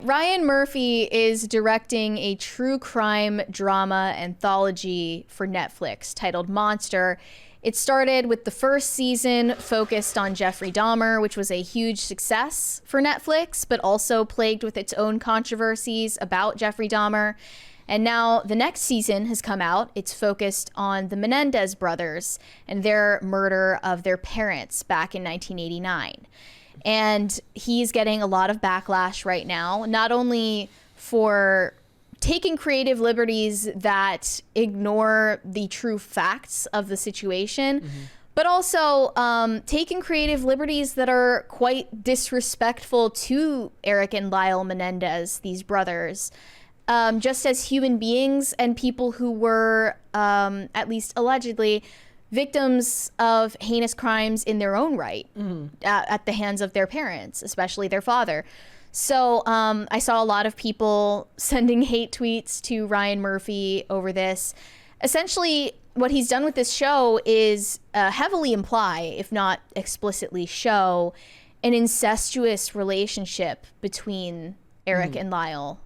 Ryan Murphy is directing a true crime drama anthology for Netflix titled Monster. It started with the first season focused on Jeffrey Dahmer, which was a huge success for Netflix, but also plagued with its own controversies about Jeffrey Dahmer. And now the next season has come out. It's focused on the Menendez brothers and their murder of their parents back in 1989. And he's getting a lot of backlash right now, not only for taking creative liberties that ignore the true facts of the situation, but also taking creative liberties that are quite disrespectful to Eric and Lyle Menendez, these brothers, just as human beings and people who were, at least allegedly, victims of heinous crimes in their own right at the hands of their parents, especially their father. So I saw a lot of people sending hate tweets to Ryan Murphy over this. Essentially, what he's done with this show is heavily imply, if not explicitly show, an incestuous relationship between Eric and Lyle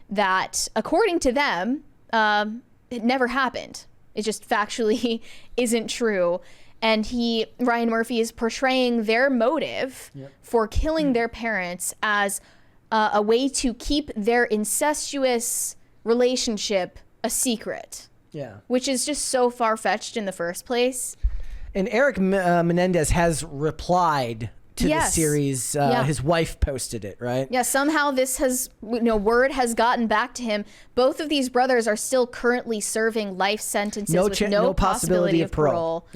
that, according to them, it never happened. It just factually isn't true. And Ryan Murphy is portraying their motive for killing their parents as a way to keep their incestuous relationship a secret. Yeah. Which is just so far-fetched in the first place. And Eric Menendez has replied to the series. His wife posted it, right? Yeah, somehow this has, word has gotten back to him. Both of these brothers are still currently serving life sentences with no possibility of parole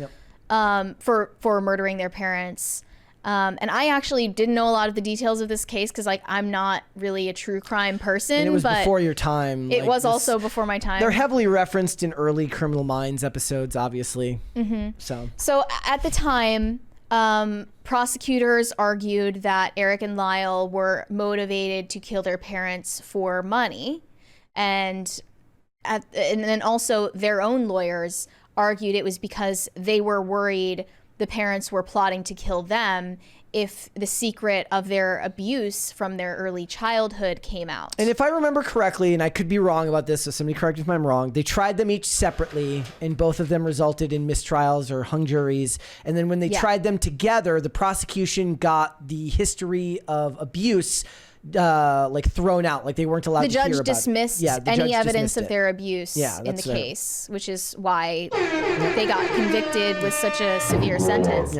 for murdering their parents. And I actually didn't know a lot of the details of this case because, I'm not really a true crime person. And it was before your time. It was also before my time. They're heavily referenced in early Criminal Minds episodes, obviously. So at the time, prosecutors argued that Eric and Lyle were motivated to kill their parents for money, and then also their own lawyers argued it was because they were worried the parents were plotting to kill them if the secret of their abuse from their early childhood came out. And if I remember correctly, and I could be wrong about this, so somebody correct me if I'm wrong, they tried them each separately, and both of them resulted in mistrials or hung juries. And then when they tried them together, the prosecution got the history of abuse thrown out, like they weren't allowed to hear about it. The judge dismissed any evidence of their abuse in the case, which is why they got convicted with such a severe sentence.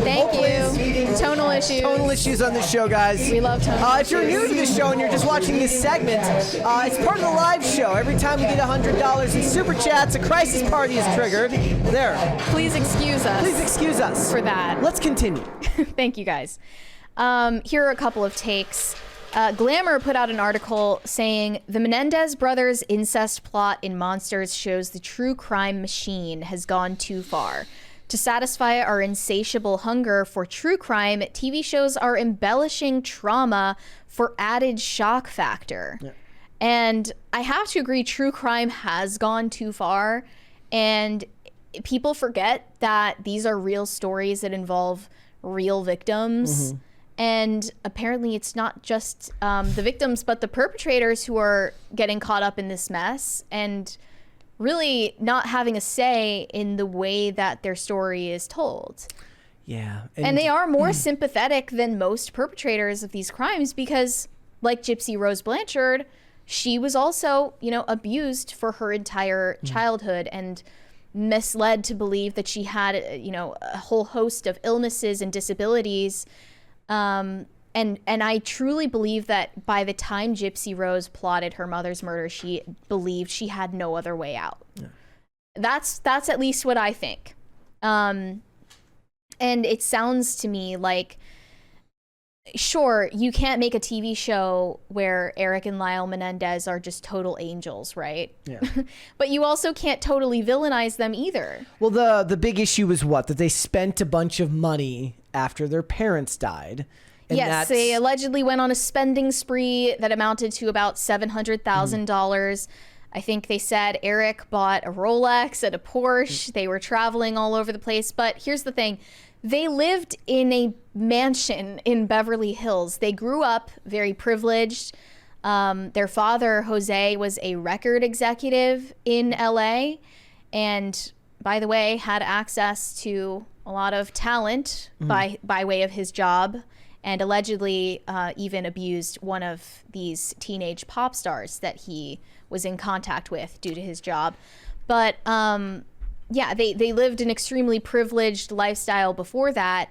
Thank you. Tonal issues. Tonal issues on this show, guys. We love tonal issues. If you're new to this show and you're just watching this segment, it's part of the live show. Every time we get $100 in super chats, a crisis party is triggered. There. Please excuse us. Please excuse us for that. Let's continue. Thank you, guys. Here are a couple of takes. Glamour put out an article saying the Menendez brothers' incest plot in Monsters shows the true crime machine has gone too far. To satisfy our insatiable hunger for true crime, TV shows are embellishing trauma for added shock factor. And I have to agree, true crime has gone too far. And people forget that these are real stories that involve real victims. And apparently it's not just the victims, but the perpetrators who are getting caught up in this mess and really not having a say in the way that their story is told. Yeah. And they are more sympathetic than most perpetrators of these crimes because, like Gypsy Rose Blanchard, she was also, abused for her entire childhood and misled to believe that she had, a whole host of illnesses and disabilities. And I truly believe that by the time Gypsy Rose plotted her mother's murder, she believed she had no other way out. That's at least what I think. And it sounds to me like, sure, you can't make a TV show where Eric and Lyle Menendez are just total angels, right? But you also can't totally villainize them either. Well, the big issue was what? That they spent a bunch of money after their parents died. And yes, they allegedly went on a spending spree that amounted to about $700,000. I think they said Eric bought a Rolex and a Porsche. They were traveling all over the place. But here's the thing. They lived in a mansion in Beverly Hills. They grew up very privileged. Their father, Jose, was a record executive in LA, and by the way, had access to a lot of talent by way of his job, and allegedly even abused one of these teenage pop stars that he was in contact with due to his job. But yeah, they lived an extremely privileged lifestyle before that.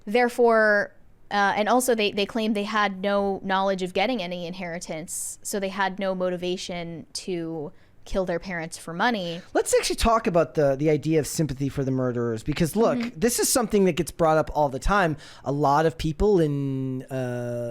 Therefore, and also they claimed they had no knowledge of getting any inheritance, so they had no motivation to kill their parents for money. Let's actually talk about the idea of sympathy for the murderers, because look, this is something that gets brought up all the time. A lot of people in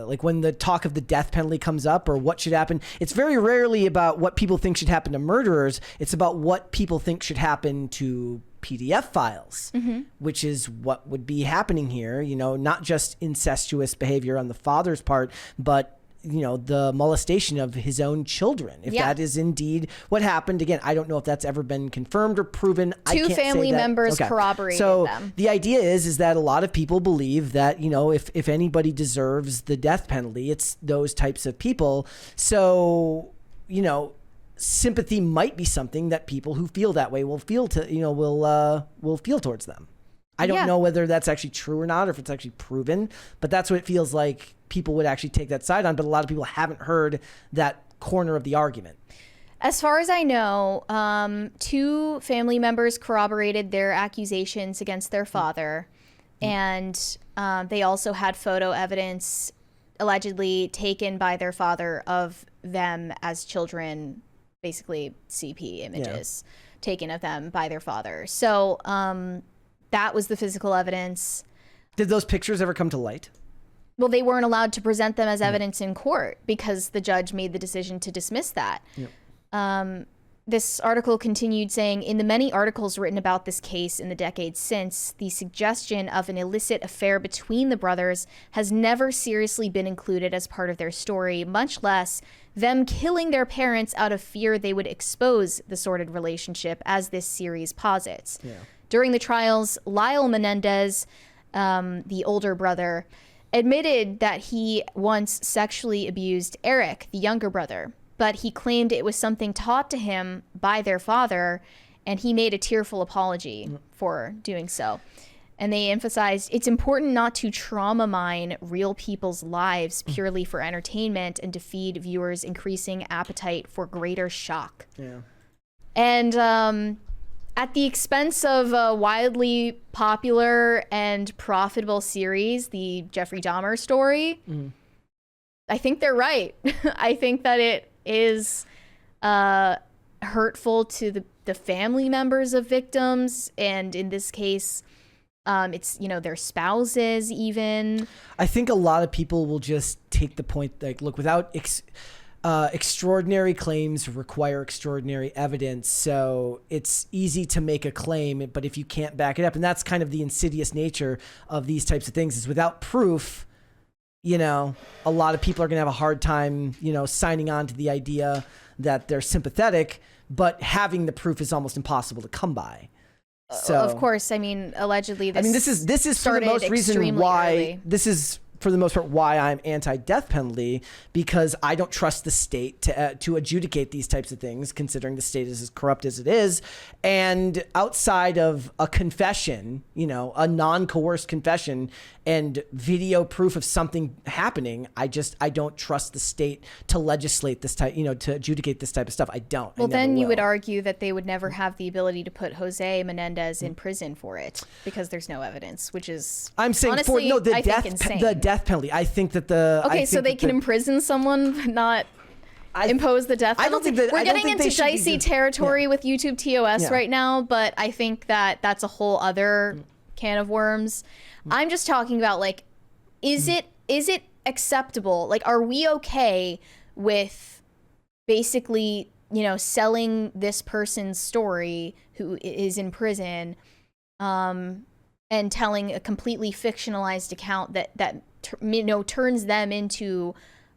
like when the talk of the death penalty comes up or what should happen, it's very rarely about what people think should happen to murderers. It's about what people think should happen to PDF files, which is what would be happening here. You know, not just incestuous behavior on the father's part, but you know, the molestation of his own children. If that is indeed what happened, again, I don't know if that's ever been confirmed or proven. Two family members corroborated them. The idea is that a lot of people believe that, you know, if anybody deserves the death penalty, it's those types of people. So, you know, sympathy might be something that people who feel that way will feel will feel towards them. I don't know whether that's actually true or not, or if it's actually proven, but that's what it feels like people would actually take that side on. But a lot of people haven't heard that corner of the argument. As far as I know, 2 family members corroborated their accusations against their father, and they also had photo evidence allegedly taken by their father of them as children, basically CP images taken of them by their father. So that was the physical evidence. Did those pictures ever come to light? Well, they weren't allowed to present them as evidence in court because the judge made the decision to dismiss that. This article continued saying, in the many articles written about this case in the decades since, the suggestion of an illicit affair between the brothers has never seriously been included as part of their story, much less them killing their parents out of fear they would expose the sordid relationship, as this series posits. During the trials, Lyle Menendez, the older brother, admitted that he once sexually abused Eric, the younger brother, but he claimed it was something taught to him by their father, and he made a tearful apology for doing so. And they emphasized it's important not to trauma mine real people's lives purely for entertainment and to feed viewers increasing appetite for greater shock. And at the expense of a widely popular and profitable series, the Jeffrey Dahmer story, I think they're right. I think that it is hurtful to the family members of victims, and in this case, it's, you know, their spouses even. I think a lot of people will just take the point, like, look, without extraordinary claims require extraordinary evidence, so it's easy to make a claim, but if you can't back it up, and that's kind of the insidious nature of these types of things, is without proof, you know, a lot of people are going to have a hard time, you know, signing on to the idea that they're sympathetic, but having the proof is almost impossible to come by. So, of course, I mean, allegedly, this is for the most reason why this is for the most part why I'm anti-death penalty, because I don't trust the state to adjudicate these types of things, considering the state is as corrupt as it is. And outside of a confession, you know, a non-coerced confession and video proof of something happening, I don't trust the state to legislate this type, you know, to adjudicate this type of stuff. I don't. Well, then you would argue that they would never have the ability to put Jose Menendez in prison for it because there's no evidence, which is, I'm saying, honestly, the death penalty. I think that so they can imprison someone but not impose the death penalty. I don't think that we're getting into dicey territory with YouTube TOS right now, but I think that that's a whole other can of worms. I'm just talking about, like, is it acceptable? Like, are we okay with basically, you know, selling this person's story who is in prison, and telling a completely fictionalized account that you know, turns them into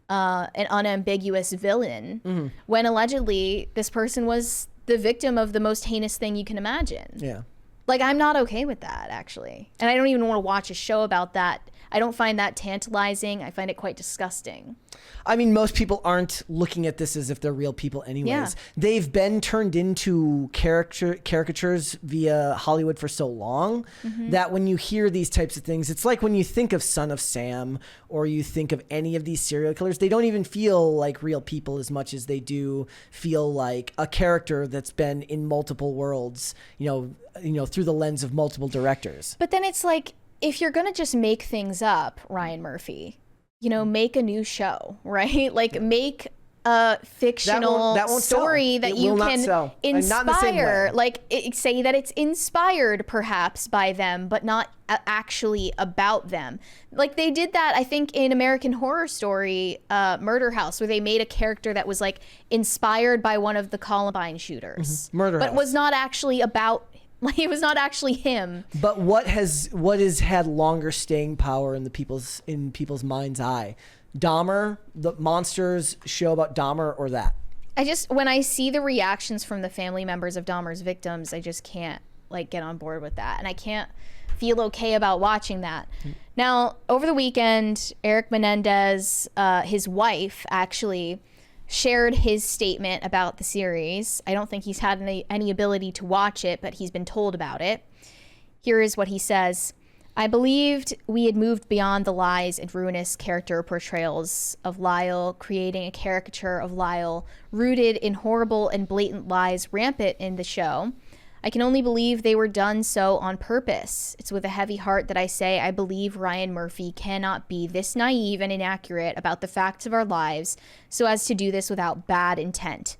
an unambiguous villain, when allegedly this person was the victim of the most heinous thing you can imagine? Like, I'm not okay with that, actually. And I don't even want to watch a show about that. I don't find that tantalizing. I find it quite disgusting. I mean, most people aren't looking at this as if they're real people anyways. Yeah. They've been turned into caricatures via Hollywood for so long that when you hear these types of things, it's like when you think of Son of Sam or you think of any of these serial killers, they don't even feel like real people as much as they do feel like a character that's been in multiple worlds, you know, through the lens of multiple directors. But then it's like, if you're going to just make things up, Ryan Murphy, you know, make a new show, right? Like make a fictional story that you can inspire, say that it's inspired perhaps by them, but not actually about them. Like they did that, I think, in American Horror Story, Murder House, where they made a character that was like inspired by one of the Columbine shooters, Murder House. But was not actually about. Like it was not actually him. But what has had longer staying power in people's mind's eye? Dahmer, the Monsters show about Dahmer, or that? When I see the reactions from the family members of Dahmer's victims, I just can't like get on board with that, and I can't feel okay about watching that. Now, over the weekend, Eric Menendez, his wife, actually shared his statement about the series. I don't think he's had any ability to watch it, but he's been told about it. Here is what he says. I believed we had moved beyond the lies and ruinous character portrayals of Lyle, creating a caricature of Lyle rooted in horrible and blatant lies rampant in the show. I can only believe they were done so on purpose. It's with a heavy heart that I say I believe Ryan Murphy cannot be this naive and inaccurate about the facts of our lives so as to do this without bad intent.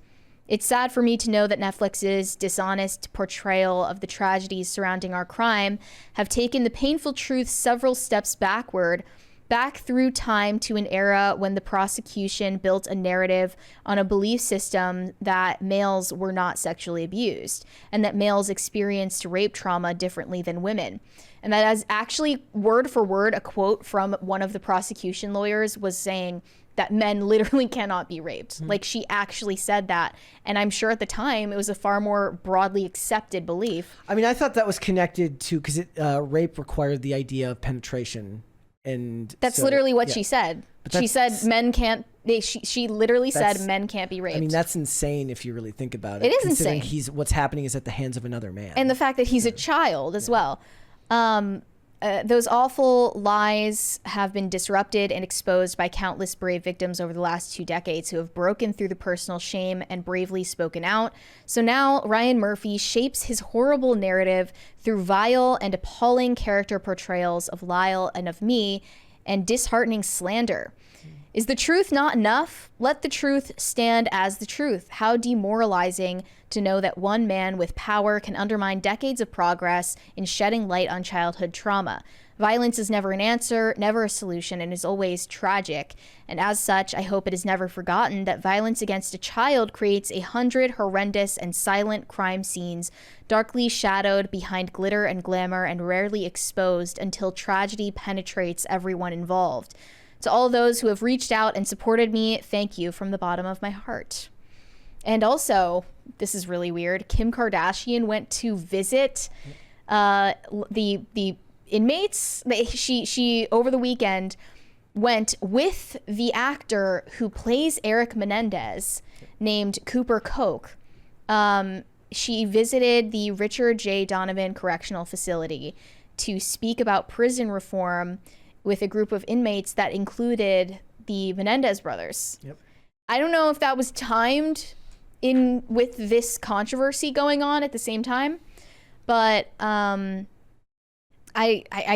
It's sad for me to know that Netflix's dishonest portrayal of the tragedies surrounding our crime have taken the painful truth several steps backward, back through time to an era when the prosecution built a narrative on a belief system that males were not sexually abused and that males experienced rape trauma differently than women. And that is actually word for word a quote from one of the prosecution lawyers was saying that men literally cannot be raped. Like she actually said that. And I'm sure at the time it was a far more broadly accepted belief. I mean, I thought that was connected to, because rape required the idea of penetration. And that's literally what she said. She said men can't. She literally said men can't be raped. I mean, that's insane if you really think about it. It is insane. What's happening is at the hands of another man, and the fact that he's a child as well. Those awful lies have been disrupted and exposed by countless brave victims over the last 2 decades who have broken through the personal shame and bravely spoken out. So now Ryan Murphy shapes his horrible narrative through vile and appalling character portrayals of Lyle and of me and disheartening slander. Is the truth not enough? Let the truth stand as the truth. How demoralizing to know that one man with power can undermine decades of progress in shedding light on childhood trauma. Violence is never an answer, never a solution, and is always tragic. And as such, I hope it is never forgotten that violence against a child creates 100 horrendous and silent crime scenes, darkly shadowed behind glitter and glamour and rarely exposed until tragedy penetrates everyone involved. To all those who have reached out and supported me, thank you from the bottom of my heart. And also, this is really weird, Kim Kardashian went to visit the inmates. She over the weekend went with the actor who plays Eric Menendez, named Cooper Koch. She visited the Richard J. Donovan Correctional Facility to speak about prison reform with a group of inmates that included the Menendez brothers. Yep. I don't know if that was timed in with this controversy going on at the same time, but I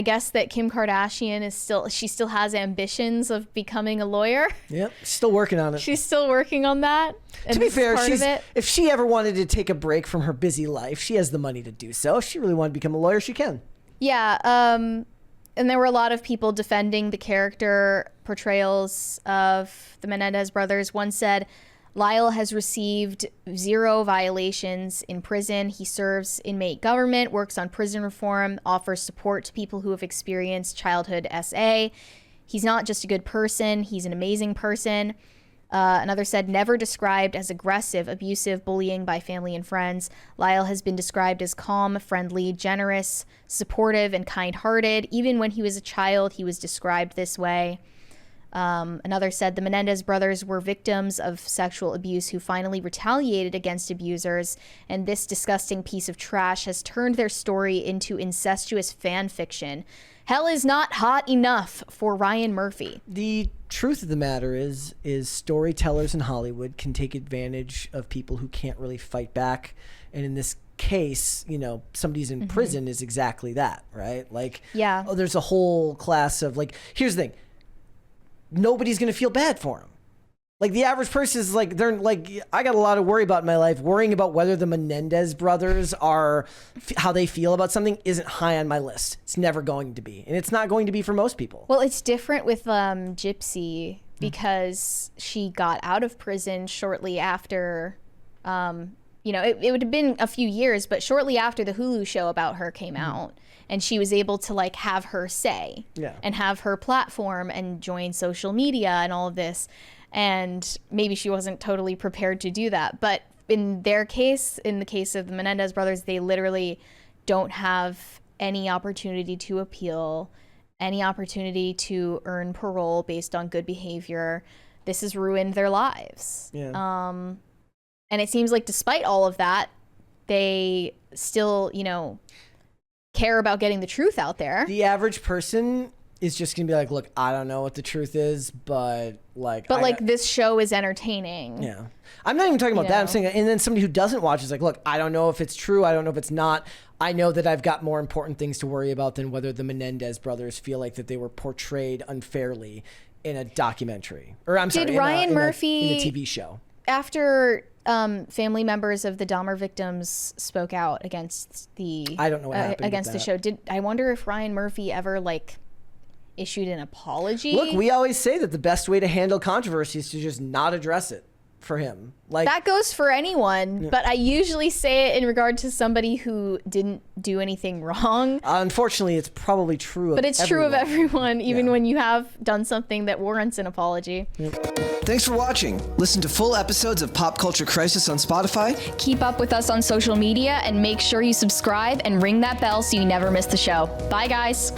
guess that Kim Kardashian she still has ambitions of becoming a lawyer. Yep, still working on it. She's still working on that. To be fair, if she ever wanted to take a break from her busy life, she has the money to do so. If she really wanted to become a lawyer, she can. Yeah, and there were a lot of people defending the character portrayals of the Menendez brothers. One said, Lyle has received 0 violations in prison. He serves inmate government, works on prison reform, offers support to people who have experienced childhood SA. He's not just a good person, he's an amazing person. Another said, never described as aggressive, abusive, bullying by family and friends. Lyle has been described as calm, friendly, generous, supportive, and kind-hearted. Even when he was a child, he was described this way. Another said, the Menendez brothers were victims of sexual abuse who finally retaliated against abusers, and this disgusting piece of trash has turned their story into incestuous fan fiction. Hell is not hot enough for Ryan Murphy. The truth of the matter is storytellers in Hollywood can take advantage of people who can't really fight back. And in this case, you know, somebody's in prison is exactly that, right? Like, yeah. Oh, there's a whole class of, like, here's the thing. Nobody's going to feel bad for him. Like, the average person is like, they're like, I got a lot of worry about in my life. Worrying about whether the Menendez brothers are, how they feel about something isn't high on my list. It's never going to be. And it's not going to be for most people. Well, it's different with Gypsy because she got out of prison shortly after, you know, it would have been a few years, but shortly after the Hulu show about her came out. And she was able to, like, have her say and have her platform and join social media and all of this. And maybe she wasn't totally prepared to do that. But in their case, in the case of the Menendez brothers, they literally don't have any opportunity to appeal, any opportunity to earn parole based on good behavior. This has ruined their lives. Yeah. And it seems like despite all of that, they still, you know, care about getting the truth out there. The average person is just gonna be like, look, I don't know what the truth is, but like, this show is entertaining. Yeah, I'm not even talking about that. I'm saying, and then somebody who doesn't watch is like, look, I don't know if it's true. I don't know if it's not. I know that I've got more important things to worry about than whether the Menendez brothers feel like that they were portrayed unfairly in a documentary, or I'm sorry, did Ryan Murphy in a TV show after family members of the Dahmer victims spoke out against the I don't know what happened against the show. I wonder if Ryan Murphy ever like issued an apology? Look, we always say that the best way to handle controversy is to just not address it for him. Like, that goes for anyone, but I usually say it in regard to somebody who didn't do anything wrong. Unfortunately, it's probably true of everyone. But it's true of everyone, even when you have done something that warrants an apology. Thanks for watching. Listen to full episodes of Pop Culture Crisis on Spotify. Keep up with us on social media and make sure you subscribe and ring that bell so you never miss the show. Bye, guys.